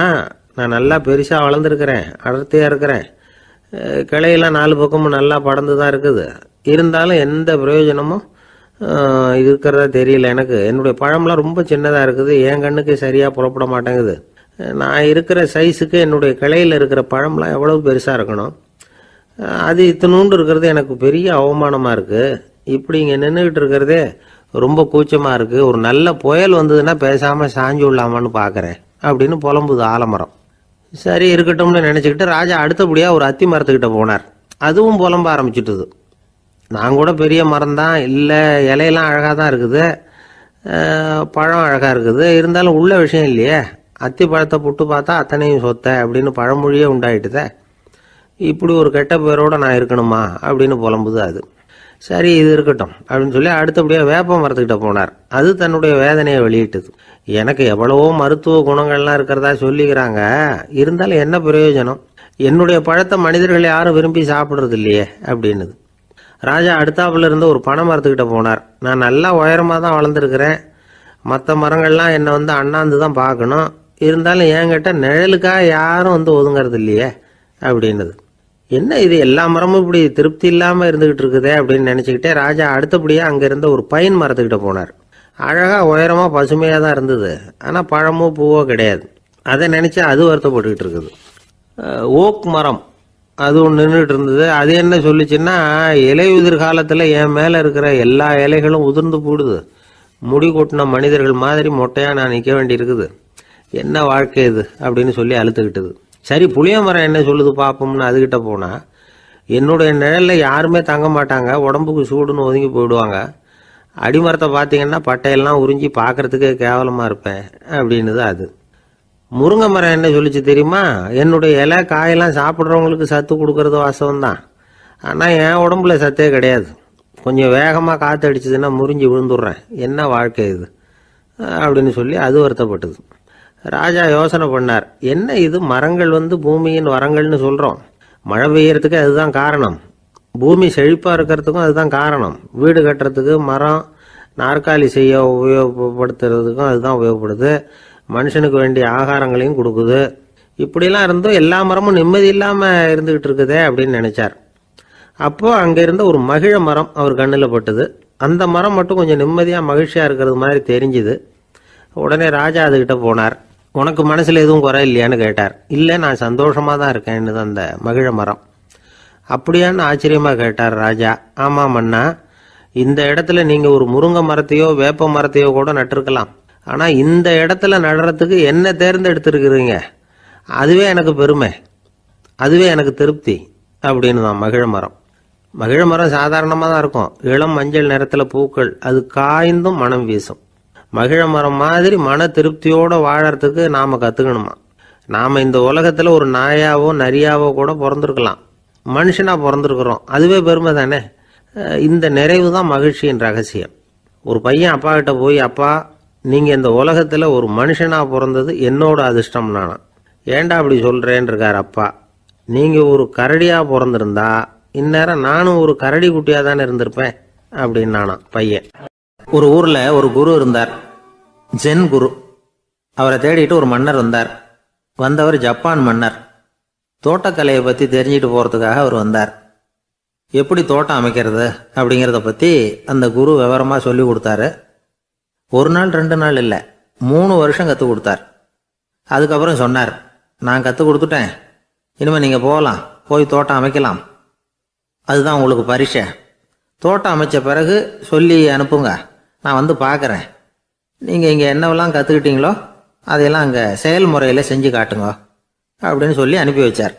நான் நல்லா பெருசாக வளர்ந்துருக்கிறேன், அடர்த்தியாக இருக்கிறேன், கிளையெல்லாம் 4 பக்கமும் நல்லா படர்ந்து தான் இருக்குது, இருந்தாலும் எந்த பிரயோஜனமும் இருக்கிறதா தெரியல எனக்கு. என்னுடைய பழம்லாம் ரொம்ப சின்னதாக இருக்குது, என் கண்ணுக்கு சரியாக புறப்பட மாட்டேங்குது. நான் இருக்கிற சைஸுக்கு என்னுடைய கிளையில் இருக்கிற பழம்லாம் எவ்வளவு பெருசாக இருக்கணும், அது இத்தினூண்டு இருக்கிறது எனக்கு பெரிய அவமானமாக இருக்குது. இப்படி இங்கே நின்றுக்கிட்டு இருக்கிறதே ரொம்ப கூச்சமாக இருக்குது. ஒரு நல்ல புயல் வந்ததுன்னா பேசாமல் சாஞ்சு விடலாமான்னு பார்க்குறேன் அப்படின்னு புலம்புது ஆலமரம். சரி இருக்கட்டும்னு நினச்சிக்கிட்டு ராஜா அடுத்தபடியாக ஒரு அத்தி மரத்துக்கிட்ட போனார். அதுவும் புலம்ப ஆரம்பிச்சுட்டுது. நான் கூட பெரிய மரம் தான், இல்லை இலையெல்லாம் அழகாக தான் இருக்குது, பழம் அழகாக இருக்குது, இருந்தாலும் உள்ள விஷயம் இல்லையே, அத்தி பழத்தை புட்டு பார்த்தா அத்தனையும் சொத்த அப்படின்னு பழமொழியே உண்டாயிட்டுதே. இப்படி ஒரு கெட்ட பேரோட நான் இருக்கணுமா அப்படின்னு புலம்புது அது. சரி இது இருக்கட்டும் அப்படின்னு சொல்லி அடுத்தபடியாக வேப்ப மரத்துக்கிட்ட போனார். அது தன்னுடைய வேதனையை வெளியிட்டது. எனக்கு எவ்வளவோ மருத்துவ குணங்கள்லாம் இருக்கிறதா சொல்லிக்கிறாங்க, இருந்தாலும் என்ன பிரயோஜனம், என்னுடைய பழத்தை மனிதர்கள் யாரும் விரும்பி சாப்பிட்றது இல்லையே அப்படின்னுது. ராஜா அடுத்தாப்புல இருந்த ஒரு பனை மரத்துக்கிட்ட போனார். நான் நல்லா உயரமாக தான் வளர்ந்துருக்கிறேன், மற்ற மரங்கள்லாம் என்னை வந்து அண்ணாந்து தான் பார்க்கணும், இருந்தாலும் என்கிட்ட நிழலுக்காக யாரும் வந்து ஒதுங்கிறது இல்லையே அப்படின்னுது. என்ன இது எல்லா மரமும் இப்படி திருப்தி இல்லாமல் இருந்துகிட்டு இருக்குதே அப்படின்னு நினச்சிக்கிட்டே ராஜா அடுத்தபடியாக அங்கே இருந்த ஒரு பைன் மரத்துக்கிட்ட போனார். அழகாக உயரமாக பசுமையாக தான் இருந்தது, ஆனால் பழமோ பூவோ கிடையாது. அதை நினச்சி அது வருத்தப்பட்டுக்கிட்டு இருக்குது. ஓக் மரம் அது ஒன்று நின்றுட்டு இருந்தது. அது என்ன சொல்லிச்சுன்னா, இலையுதிர் காலத்தில் என் மேலே இருக்கிற எல்லா இலைகளும் உதிர்ந்து போடுது, முடி கொட்டின மனிதர்கள் மாதிரி மொட்டையாக நான் நிற்க வேண்டி இருக்குது, என்ன வாழ்க்கை இது அப்படின்னு சொல்லி அழுத்துக்கிட்டது. சரி, புளிய மரம் என்ன சொல்லுது பார்ப்போம்னு அதுகிட்ட போனால், என்னுடைய நிழலில் யாருமே தங்க மாட்டாங்க, உடம்புக்கு சூடுன்னு ஒதுங்கி போயிடுவாங்க, அடிமரத்தை பார்த்தீங்கன்னா பட்டையெல்லாம் உறிஞ்சி பார்க்கறதுக்கே கேவலமாக இருப்பேன் அப்படின்னுது அது. முருங்கை மரம் என்ன சொல்லிச்சு தெரியுமா, என்னுடைய இலை காயெல்லாம் சாப்பிட்றவங்களுக்கு சத்து கொடுக்கறது வாசம்தான், ஆனால் என் உடம்புல சத்தே கிடையாது, கொஞ்சம் வேகமாக காற்று அடிச்சதுன்னா முறிஞ்சி விழுந்துடுறேன், என்ன வாழ்க்கை இது அப்படின்னு சொல்லி அது வருத்தப்பட்டது. ராஜா யோசனை பண்ணார், என்ன இது மரங்கள் வந்து பூமியின் வரங்கள்னு சொல்கிறோம், மழை பெய்யறதுக்கு அதுதான் காரணம், பூமி செழிப்பாக இருக்கிறதுக்கும் அதுதான் காரணம், வீடு கட்டுறதுக்கு மரம், நாற்காலி செய்ய உபயோகப்படுத்துறதுக்கும் அதுதான் உபயோகப்படுது, மனுஷனுக்கு வேண்டிய ஆகாரங்களையும் கொடுக்குது, இப்படிலாம் இருந்தும் எல்லா மரமும் நிம்மதி இல்லாமல் இருந்துகிட்டு இருக்குதே அப்படின்னு நினைச்சார். அப்போ அங்கே இருந்த ஒரு மகிழ மரம் அவர் கண்ணில் பட்டுது. அந்த மரம் மட்டும் கொஞ்சம் நிம்மதியாக மகிழ்ச்சியாக இருக்கிறது மாதிரி தெரிஞ்சுது. உடனே ராஜா அதுகிட்ட போனார். உனக்கு மனசில் எதுவும் குறை இல்லையான்னு கேட்டார். இல்லை, நான் சந்தோஷமாக தான் இருக்கேன்னு அந்த மகிழ மரம். அப்படியான்னு ஆச்சரியமாக கேட்டார் ராஜா. ஆமாம் மன்னா, இந்த இடத்துல நீங்கள் ஒரு முருங்கை மரத்தையோ வேப்ப மரத்தையோ கூட நட்டிருக்கலாம், ஆனால் இந்த இடத்துல நடுறதுக்கு என்ன தேர்ந்தெடுத்திருக்கிறீங்க, அதுவே எனக்கு பெருமை, அதுவே எனக்கு திருப்தி அப்படின்னு தான் மகிழ மரம். மகிழ மரம் சாதாரணமாக தான் இருக்கும், இளம் மஞ்சள் நிறத்தில் பூக்கள், அது காய்ந்தும் மனம் வீசும். மகிழ மரம் மாதிரி மன திருப்தியோடு வாழறதுக்கு நாம் கற்றுக்கணுமா. நாம் இந்த உலகத்தில் ஒரு நாயாவோ நரியாவோ கூட பிறந்திருக்கலாம், மனுஷனாக பிறந்திருக்கிறோம், அதுவே பெருமை தானே. இந்த நிறைவு தான் மகிழ்ச்சியின் ரகசியம். ஒரு பையன் அப்பா கிட்ட போய், அப்பா நீங்கள் இந்த உலகத்தில் ஒரு மனுஷனாக பிறந்தது என்னோட அதிர்ஷ்டம் நானா. ஏண்டா அப்படி சொல்கிறேன்னு இருக்கார் அப்பா. நீங்கள் ஒரு கரடியாக பிறந்திருந்தா இந்நேரம் நானும் ஒரு கரடி குட்டியாக தானே இருந்திருப்பேன் அப்படின்னு நானா பையன். ஒரு ஊரில் ஒரு குரு இருந்தார், ஜென் குரு. அவரை தேடிட்டு ஒரு மன்னர் வந்தார். வந்தவர் ஜப்பான் மன்னர். தோட்டக்கலையை பற்றி தெரிஞ்சுட்டு போகிறதுக்காக அவர் வந்தார். எப்படி தோட்டம் அமைக்கிறது அப்படிங்கிறத பற்றி அந்த குரு விவரமாக சொல்லி கொடுத்தாரு. ஒரு நாள் 2 நாள் இல்லை, 3 வருஷம் கற்றுக் கொடுத்தார். அதுக்கப்புறம் சொன்னார், நான் கற்றுக் கொடுத்துட்டேன், இனிமேல் நீங்கள் போகலாம், போய் தோட்டம் அமைக்கலாம், அதுதான் உங்களுக்கு பரிசை. தோட்டம் அமைச்ச பிறகு சொல்லி அனுப்புங்க, நான் வந்து பார்க்குறேன், நீங்கள் இங்கே என்னவெல்லாம் கற்றுக்கிட்டீங்களோ அதையெல்லாம் அங்கே செயல்முறையில் செஞ்சு காட்டுங்க அப்படின்னு சொல்லி அனுப்பி வச்சார்.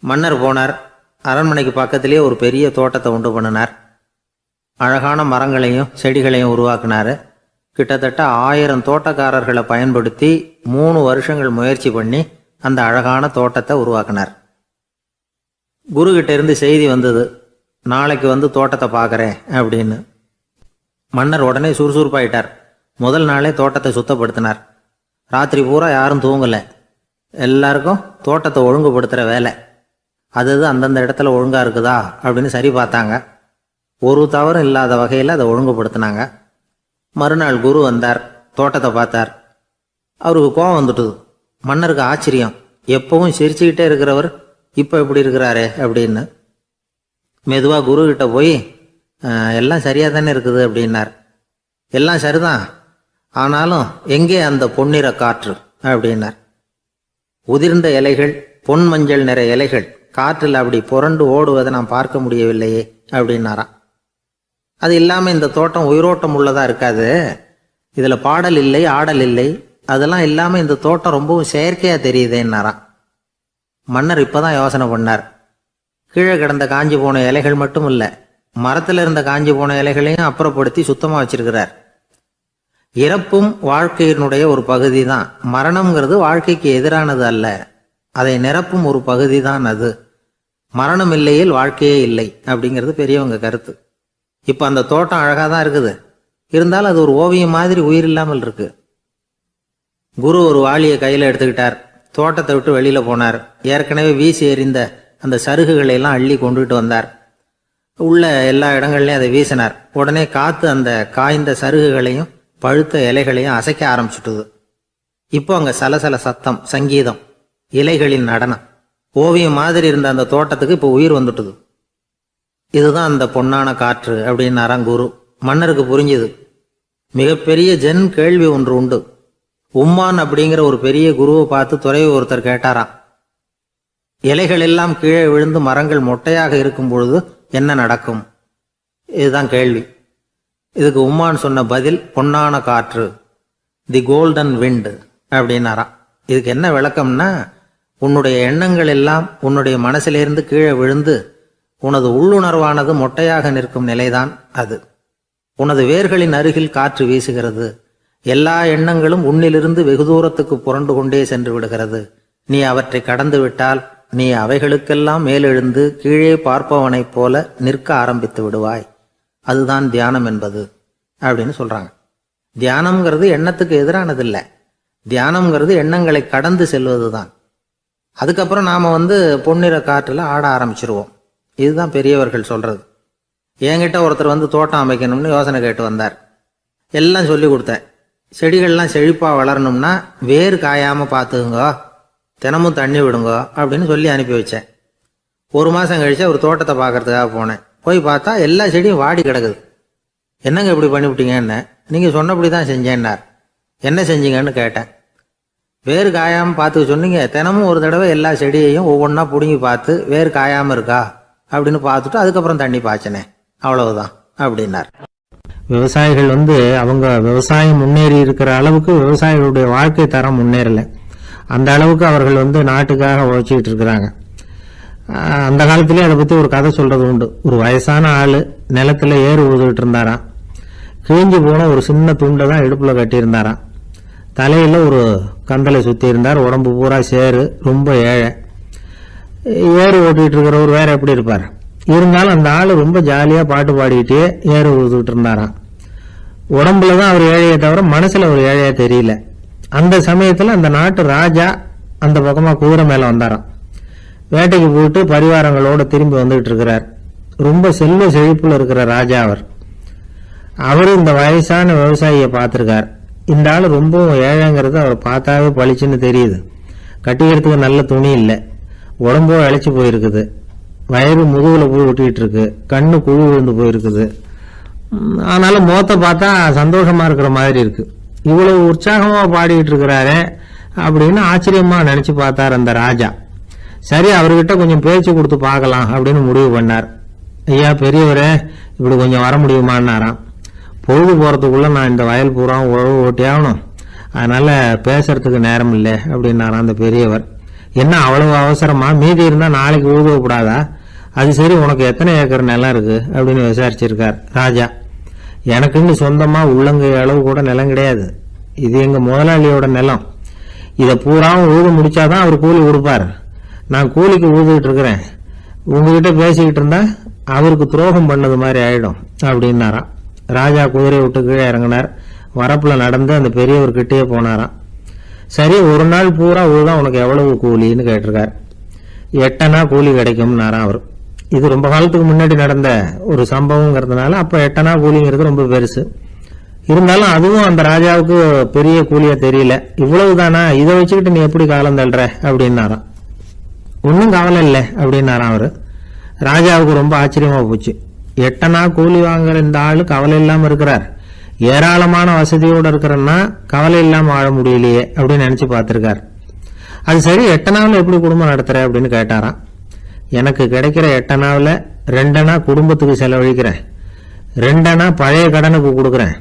மன்னர் போனார். அரண்மனைக்கு பக்கத்திலே ஒரு பெரிய தோட்டத்தை உண்டு பண்ணினார். அழகான மரங்களையும் செடிகளையும் உருவாக்கினார். கிட்டத்தட்ட 1000 தோட்டக்காரர்களை பயன்படுத்தி 3 வருஷங்கள் முயற்சி பண்ணி அந்த அழகான தோட்டத்தை உருவாக்கினார். குருகிட்ட இருந்து செய்தி வந்தது, நாளைக்கு வந்து தோட்டத்தை பார்க்குறேன் அப்படின்னு. மன்னர் உடனே சுறுசுறுப்பாயிட்டார். முதல் நாளே தோட்டத்தை சுத்தப்படுத்தினார். ராத்திரி பூரா யாரும் தூங்கலை, எல்லாருக்கும் தோட்டத்தை ஒழுங்குபடுத்துகிற வேலை. அது அந்தந்த இடத்துல ஒழுங்காக இருக்குதா அப்படின்னு சரி பார்த்தாங்க. ஒரு தவறும் இல்லாத வகையில் அதை ஒழுங்குபடுத்தினாங்க. மறுநாள் குரு வந்தார், தோட்டத்தை பார்த்தார். அவருக்கு கோபம் வந்துட்டுது. மன்னருக்கு ஆச்சரியம், எப்பவும் சிரிச்சுக்கிட்டே இருக்கிறவர் இப்போ இப்படி இருக்கிறாரே அப்படின்னு. மெதுவாக குரு கிட்ட போய், எல்லாம் சரியாக தானே இருக்குது அப்படின்னார். எல்லாம் சரிதான், ஆனாலும் எங்கே அந்த பொன்னிற காற்று அப்படின்னார். உதிர்ந்த இலைகள், பொன் மஞ்சள் நிற இலைகள் காற்றில் அப்படி புரண்டு ஓடுவதை நான் பார்க்க முடியவில்லையே அப்படின்னாராம். அது இல்லாமல் இந்த தோட்டம் உயிரோட்டம் உள்ளதாக இருக்காது, இதில் பாடல் இல்லை, ஆடல் இல்லை, அதெல்லாம் இல்லாமல் இந்த தோட்டம் ரொம்பவும் செயற்கையாக தெரியுதேன்னாராம். மன்னர் இப்போ தான் யோசனை பண்ணார். கீழே கிடந்த காஞ்சி போன இலைகள் மட்டும் இல்லை, மரத்தில் இருந்த காஞ்சி போன இலைகளையும் அப்புறப்படுத்தி சுத்தமாக வச்சிருக்கிறார். இறப்பும் வாழ்க்கையினுடைய ஒரு பகுதி தான், மரணம்ங்கிறது வாழ்க்கைக்கு எதிரானது அல்ல, அதை நிரப்பும் ஒரு பகுதி தான் அது. மரணம் இல்லையில் வாழ்க்கையே இல்லை அப்படிங்கிறது பெரியவங்க கருத்து. இப்போ அந்த தோட்டம் அழகாக தான் இருக்குது, இருந்தாலும் அது ஒரு ஓவியம் மாதிரி உயிர் இல்லாமல் இருக்கு. குரு ஒரு வாளியை கையில் எடுத்துக்கிட்டார். தோட்டத்தை விட்டு வெளியில் போனார். ஏற்கனவே வீசி எறிந்த அந்த சருகுகளை எல்லாம் அள்ளி கொண்டுகிட்டு வந்தார். உள்ள எல்லா இடங்கள்லையும் அதை வீசினார். உடனே காற்று அந்த காய்ந்த சருகுகளையும் பழுத்த இலைகளையும் அசைக்க ஆரம்பிச்சுட்டுது. இப்போ அங்கே சலசல சத்தம், சங்கீதம், இலைகளின் நடனம், ஓவியம் மாதிரி இருந்த அந்த தோட்டத்துக்கு இப்போ உயிர் வந்துட்டுது. இதுதான் அந்த பொன்னான காற்று அப்படின்னாராம் குரு. மன்னருக்கு புரிஞ்சுது. மிகப்பெரிய ஜென் கேள்வி ஒன்று உண்டு. உம்மான் அப்படிங்கிற ஒரு பெரிய குருவை பார்த்து துறவி ஒருத்தர் கேட்டாராம், இலைகள் எல்லாம் கீழே விழுந்து மரங்கள் மொட்டையாக இருக்கும் பொழுது என்ன நடக்கும்? இதுதான் கேள்வி. இதுக்கு உம்மான் சொன்ன பதில் பொன்னான காற்று, தி கோல்டன் விண்ட் அப்படின்னாராம். இதுக்கு என்ன விளக்கம்னா, உன்னுடைய எண்ணங்கள் எல்லாம் உன்னுடைய மனசிலிருந்து கீழே விழுந்து உனது உள்ளுணர்வானது மொட்டையாக நிற்கும் நிலைதான் அது. உனது வேர்களின் அருகில் காற்று வீசுகிறது. எல்லா எண்ணங்களும் உன்னிலிருந்து வெகு தூரத்துக்கு புரண்டு கொண்டே சென்று விடுகிறது. நீ அவற்றை கடந்து விட்டால் நீ அவைகளுக்கெல்லாம் மேலெழுந்து கீழே பார்ப்பவனைப் போல நிற்க ஆரம்பித்து விடுவாய். அதுதான் தியானம் என்பது அப்படின்னு சொல்றாங்க. தியானம்ங்கிறது எண்ணத்துக்கு எதிரானதில்லை. தியானம்ங்கிறது எண்ணங்களை கடந்து செல்வது தான். அதுக்கப்புறம் நாம பொன்னிற காற்றுல ஆட ஆரம்பிச்சிருவோம். இதுதான் பெரியவர்கள் சொல்றது. என்கிட்ட ஒருத்தர் தோட்டம் அமைக்கணும்னு யோசனை கேட்டு வந்தார். எல்லாம் சொல்லி கொடுத்தேன். செடிகள்லாம் செழிப்பா வளரணும்னா வேர் காயாம பார்த்துக்குங்க, தினமும் தண்ணி விடுங்க அப்படின்னு சொல்லி அனுப்பி வச்சேன். ஒரு மாசம் கழிச்சு ஒரு தோட்டத்தை பார்க்கறதுக்காக போனேன். போய் பார்த்தா எல்லா செடியும் வாடி கிடக்குது. என்னங்க இப்படி பண்ணிவிட்டீங்கன்னு. நீங்க சொன்னபடி தான் செஞ்சேன்னார். என்ன செஞ்சீங்கன்னு கேட்டேன். வேர் காயாம பார்த்துக்க சொன்னீங்க, தினமும் ஒரு தடவை எல்லா செடியையும் ஒவ்வொன்றா பிடுங்கி பார்த்து வேர் காயாம இருக்கா அப்படின்னு பார்த்துட்டு அதுக்கப்புறம் தண்ணி பாய்ச்சனே, அவ்வளவுதான் அப்படின்னார். விவசாயிகள் அவங்க விவசாயம் முன்னேறி இருக்கிற அளவுக்கு விவசாயிகளுடைய வாழ்க்கை தரம் முன்னேறல. அந்த அளவுக்கு அவர்கள் நாட்டுக்காக உழைச்சிக்கிட்டு இருக்கிறாங்க. அந்த காலத்திலே அதை பத்தி ஒரு கதை சொல்றது உண்டு. ஒரு வயசான ஆளு நிலத்துல ஏறு உழுதுகிட்டு இருந்தாராம். கிழிஞ்சு போன ஒரு சின்ன துண்டை தான் இடுப்புல கட்டியிருந்தாராம். தலையில ஒரு கந்தலை சுத்தி இருந்தார். உடம்பு பூரா சேரு, ரொம்ப ஏழை. ஏறு ஓட்டிட்டு இருக்கிறவர் வேற எப்படி இருப்பார்? இருந்தாலும் அந்த ஆளு ரொம்ப ஜாலியா பாட்டு பாடிக்கிட்டே ஏறு உழுதுகிட்டு இருந்தாராம். உடம்புலதான் அவர் ஏழையை தவிர மனசுல ஒரு ஏழையா தெரியல. அந்த சமயத்துல அந்த நாட்டு ராஜா அந்த பக்கமா குதிரை மேல வந்தாராம். வேட்டைக்கு போயிட்டு பரிவாரங்களோட திரும்பி வந்துகிட்டு இருக்கிறார். ரொம்ப செல்வ செழிப்புல இருக்கிற ராஜா அவர். அவரு இந்த வயசான விவசாயியை பார்த்திருக்கார். இந்த ஆளு ரொம்ப ஏழைங்கிறது அவர் பார்த்தாவே பளிச்சுன்னு தெரியுது. கட்டிக்கிறதுக்கு நல்ல துணி இல்லை, உடம்போ இழைச்சி போயிருக்குது, வயிறு முதுகுல போய் ஒட்டிட்டு இருக்கு, கண்ணு குழு விழுந்து போயிருக்குது. ஆனாலும் முகத்தை பார்த்தா சந்தோஷமா இருக்கிற மாதிரி இருக்கு. இவ்வளவு உற்சாகமா பாடிட்டு இருக்கிறாரே அப்படின்னு ஆச்சரியமா நினைச்சு பார்த்தார் அந்த ராஜா. சரி, அவர்கிட்ட கொஞ்சம் பேச்சு கொடுத்து பார்க்கலாம் அப்படின்னு முடிவு பண்ணார். ஐயா பெரியவரே, இப்படி கொஞ்சம் வர முடியுமான்னாராம். பொழுது போறதுக்குள்ள நான் இந்த வயல் பூரா உழவு ஓட்டி ஆகணும், அதனால பேசுறதுக்கு நேரம் இல்லை அப்படின்னாராம் அந்த பெரியவர். என்ன அவ்வளவு அவசரமா? மீதி இருந்தா நாளைக்கு உழுவக்கூடாதா? அது சரி, உனக்கு எத்தனை ஏக்கர் நிலம் இருக்கு அப்படின்னு விசாரிச்சிருக்கார் ராஜா. எனக்குன்னு சொந்தமா உள்ளங்கை அளவு கூட நிலம் கிடையாது. இது எங்க முதலாளியோட நிலம். இதை பூராவும் உழுது முடிச்சாதான் அவர் கூலி கொடுப்பார். நான் கூலிக்கு உழுதுகிட்டு இருக்கிறேன். உங்ககிட்ட பேசிக்கிட்டு இருந்தா அவருக்கு துரோகம் பண்ணது மாதிரி ஆயிடும் அப்படின்னாராம். ராஜா குதிரையை விட்டு கீழே இறங்கினார். வரப்புல நடந்து அந்த பெரியவர்கிட்டயே போனாராம். சரி, ஒரு நாள் பூரா உழுதா உனக்கு எவ்வளவு கூலின்னு கேட்டிருக்கார். 8 அணா கூலி கிடைக்கும்னாராம் அவர். இது ரொம்ப காலத்துக்கு முன்னாடி நடந்த ஒரு சம்பவங்கிறதுனால அப்ப 8 அணா கூலிங்கிறது ரொம்ப பெருசு. இருந்தாலும் அதுவும் அந்த ராஜாவுக்கு பெரிய கூலியா தெரியல. இவ்வளவுதானா, இதை வச்சுக்கிட்டு நீ எப்படி காலம் தள்ளுற அப்படின்னாராம். ஒன்னும் கவலை இல்லை அப்படின்னாராம் அவரு. ராஜாவுக்கு ரொம்ப ஆச்சரியமா போச்சு. 8 அணா கூலி வாங்குற இந்த ஆளு கவலை இல்லாம இருக்கிறார், ஏராளமான வசதியோட இருக்கிறன்னா கவலை இல்லாம வாழ முடியலையே அப்படின்னு நினைச்சு பார்த்திருக்கார். அது சரி, 8 அணாவில் எப்படி குடும்பம் நடத்துற அப்படின்னு கேட்டாராம். எனக்கு கிடைக்கிற 8 அணாவில் 2 அணா குடும்பத்துக்கு செலவழிக்கிறேன், 2 அணா பழைய கடனுக்கு கொடுக்குறேன்,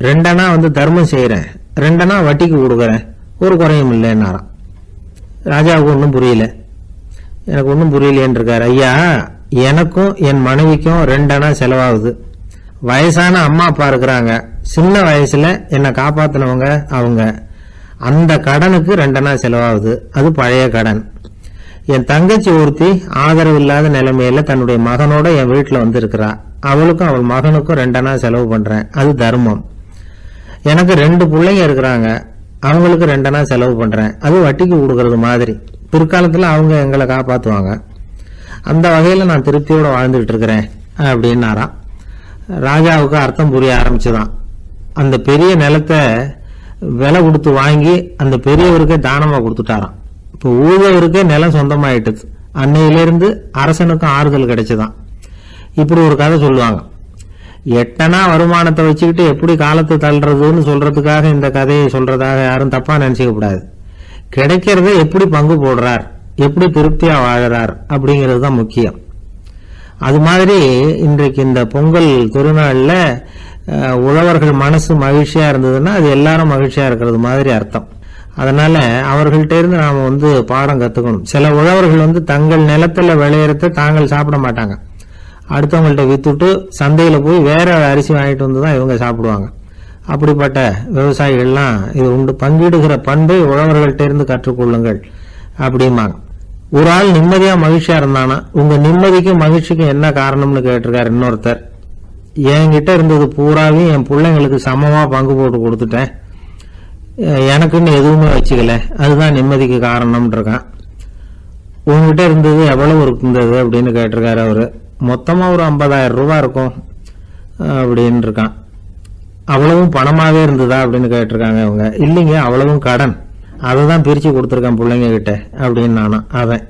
2 அணா தர்மம் செய்யறேன், 2 அணா வட்டிக்கு கொடுக்குறேன், ஒரு குறையும் இல்லைன்னாராம். ராஜாவுக்கு ஒன்றும் புரியல. எனக்கு ஒன்றும் புரியலையேன்னு இருக்காரு. ஐயா, எனக்கும் என் மனைவிக்கும் 2 அணா செலவாகுது. வயசான அம்மா அப்பா இருக்கிறாங்க, சின்ன வயசுல என்னை காப்பாத்தினவங்க அவங்க. அந்த கடனுக்கு 2 அணா செலவாகுது, அது பழைய கடன். என் தங்கச்சி ஒருத்தி ஆதரவு இல்லாத நிலைமையில தன்னுடைய மகனோட என் வீட்டுல இருக்கிறா. அவளுக்கும் அவள் மகனுக்கும் 2 அணா செலவு பண்றேன், அது தர்மம். எனக்கு 2 பிள்ளைங்க இருக்கிறாங்க, அவங்களுக்கு 2 செலவு பண்ணுறேன், அது வட்டிக்கு கொடுக்கறது மாதிரி. பிற்காலத்தில் அவங்க எங்களை காப்பாற்றுவாங்க. அந்த வகையில் நான் திருப்தியோடு வாழ்ந்துகிட்டு இருக்கிறேன் அப்படின்னாராம். ராஜாவுக்கு அர்த்தம் புரிய ஆரம்பிச்சுதான். அந்த பெரிய நிலத்தை விலை கொடுத்து வாங்கி அந்த பெரியவருக்கே தானமாக கொடுத்துட்டாராம். இப்போ ஊழவருக்கே நிலம் சொந்தமாயிட்டுது. அன்னையிலிருந்து அரசனுக்கும் ஆறுதல் கிடைச்சுதான். இப்படி ஒரு கதை சொல்லுவாங்க. 8 வருமானத்தை வச்சுக்கிட்டு எப்படி காலத்தை தள்ளுறதுன்னு சொல்றதுக்காக இந்த கதையை சொல்றதாக யாரும் தப்பா நினைச்சுக்க கூடாது. கிடைக்கிறத எப்படி பங்கு போடுறார், எப்படி திருப்தியா வாழறார் அப்படிங்கிறது தான் முக்கியம். அது மாதிரி இன்றைக்கு இந்த பொங்கல் திருநாள்ல உழவர்கள் மனசு மகிழ்ச்சியா இருந்ததுன்னா அது எல்லாரும் மகிழ்ச்சியா இருக்கிறது மாதிரி அர்த்தம். அதனால அவர்கள்ட்ட இருந்து நாம பாடம் கத்துக்கணும். சில உழவர்கள் தங்கள் நிலத்துல விளையறத தாங்கள் சாப்பிட மாட்டாங்க. அடுத்தவங்கள்ட்ட வித்துட்டு சந்தையில போய் வேற அரிசி வாங்கிட்டு வந்து தான் இவங்க சாப்பிடுவாங்க. அப்படிப்பட்ட விவசாயிகள்லாம் இது உண்டு. பங்கிடுகிற பண்பை உழவர்கள்ட்ட இருந்து கற்றுக்கொள்ளுங்கள் அப்படிம்பாங்க. ஒரு ஆள் நிம்மதியா மகிழ்ச்சியா இருந்தானா, உங்க நிம்மதிக்கும் மகிழ்ச்சிக்கும் என்ன காரணம்னு கேட்டிருக்காரு இன்னொருத்தர். என்கிட்ட இருந்தது பூராவையும் என் பிள்ளைங்களுக்கு சமமா பங்கு போட்டு கொடுத்துட்டேன், எனக்குன்னு எதுவுமே வச்சுக்கல, அதுதான் நிம்மதிக்கு காரணம்னு இருக்கான். உங்ககிட்ட இருந்தது எவ்வளவு இருந்தது அப்படின்னு கேட்டிருக்காரு அவரு. மொத்தமா ஒரு 50,000 ரூபாய் இருக்கும் அப்படின்னு இருக்கான். அவ்வளவும் பணமாவே இருந்ததா அப்படின்னு கேட்டிருக்காங்க அவங்க. இல்லைங்க, அவ்வளவும் கடன், அதை தான் பிரிச்சு கொடுத்துருக்கேன் பிள்ளைங்க கிட்ட அப்படின்னு நானும். அவன்